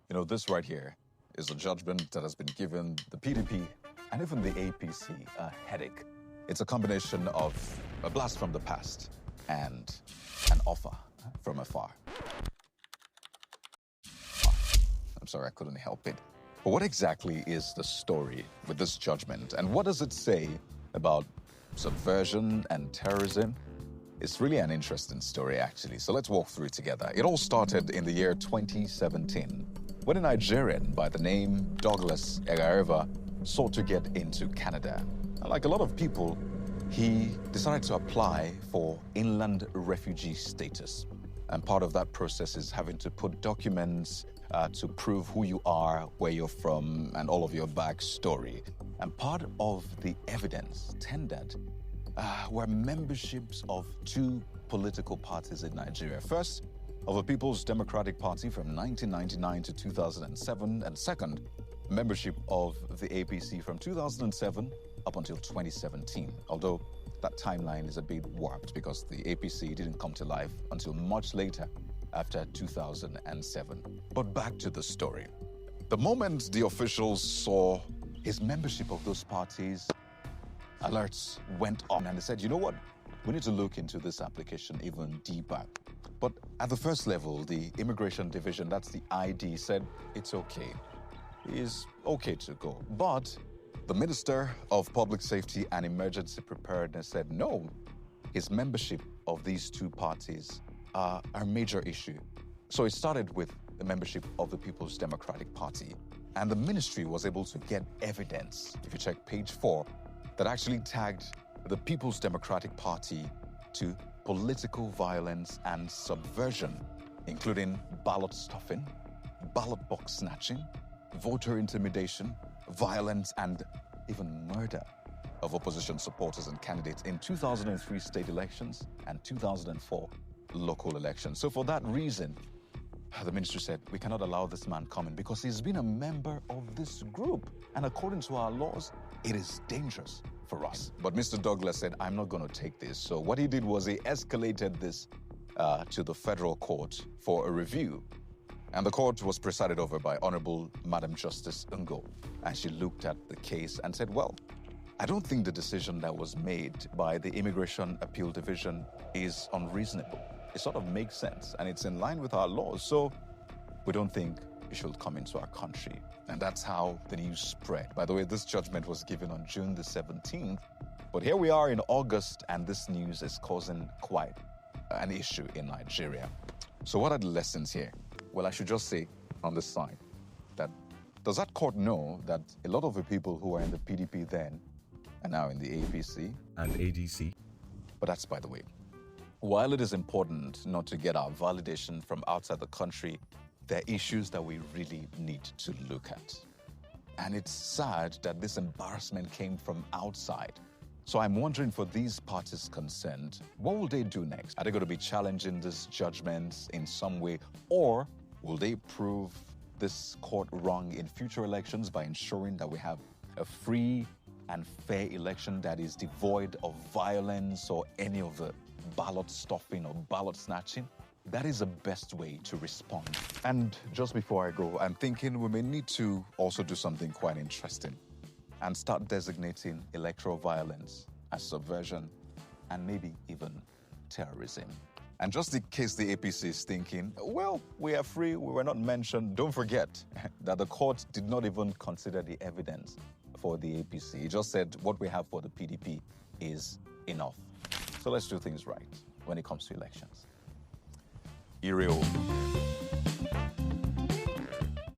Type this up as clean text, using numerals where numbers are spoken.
You know, this right here is a judgment that has been given the PDP and even the APC a headache. It's a combination of a blast from the past and an offer from afar. I'm sorry, I couldn't help it. But what exactly is the story with this judgment? And what does it say about subversion and terrorism? It's really an interesting story, actually. So let's walk through it together. It all started in the year 2017, when a Nigerian by the name Douglas Egareva sought to get into Canada. And like a lot of people, he decided to apply for inland refugee status. And part of that process is having to put documents to prove who you are, where you're from, and all of your backstory. And part of the evidence tendered were memberships of two political parties in Nigeria. First, of the People's Democratic Party from 1999 to 2007, and second, membership of the APC from 2007 up until 2017, although that timeline is a bit warped because the APC didn't come to life until much later, after 2007. But back to the story. The moment the officials saw his membership of those parties, alerts went on and they said, you know what? We need to look into this application even deeper. But at the first level, the immigration division, that's the ID, said it's okay. It's okay to go. But the Minister of Public Safety and Emergency Preparedness said no. His membership of these two parties are a major issue. So it started with the membership of the People's Democratic Party. And the ministry was able to get evidence, if you check page 4, that actually tagged the People's Democratic Party to political violence and subversion, including ballot stuffing, ballot box snatching, voter intimidation, violence, and even murder of opposition supporters and candidates in 2003 state elections and 2004 local elections. So for that reason, the ministry said, we cannot allow this man coming because he's been a member of this group. And according to our laws, it is dangerous for us. But Mr. Douglas said, I'm not going to take this. So what he did was he escalated this to the federal court for a review. And the court was presided over by Honorable Madam Justice Ngo. And she looked at the case and said, well, I don't think the decision that was made by the Immigration Appeal Division is unreasonable. It sort of makes sense and it's in line with our laws. So we don't think it should come into our country. And that's how the news spread. By the way, this judgment was given on June the 17th. But here we are in August, and this news is causing quite an issue in Nigeria. So what are the lessons here? Well, I should just say on this side that does that court know that a lot of the people who were in the PDP then are now in the APC and ADC? But that's by the way. While it is important not to get our validation from outside the country, there are issues that we really need to look at. And it's sad that this embarrassment came from outside. So I'm wondering, for these parties concerned, what will they do next? Are they going to be challenging this judgment in some way? Or will they prove this court wrong in future elections by ensuring that we have a free and fair election that is devoid of violence or any of the ballot stuffing or ballot snatching? That is the best way to respond. And just before I go, I'm thinking we may need to also do something quite interesting and start designating electoral violence as subversion and maybe even terrorism. And just in case the APC is thinking, well, we are free, we were not mentioned, don't forget that the court did not even consider the evidence for the APC. It just said what we have for the PDP is enough. So let's do things right when it comes to elections. Ireo.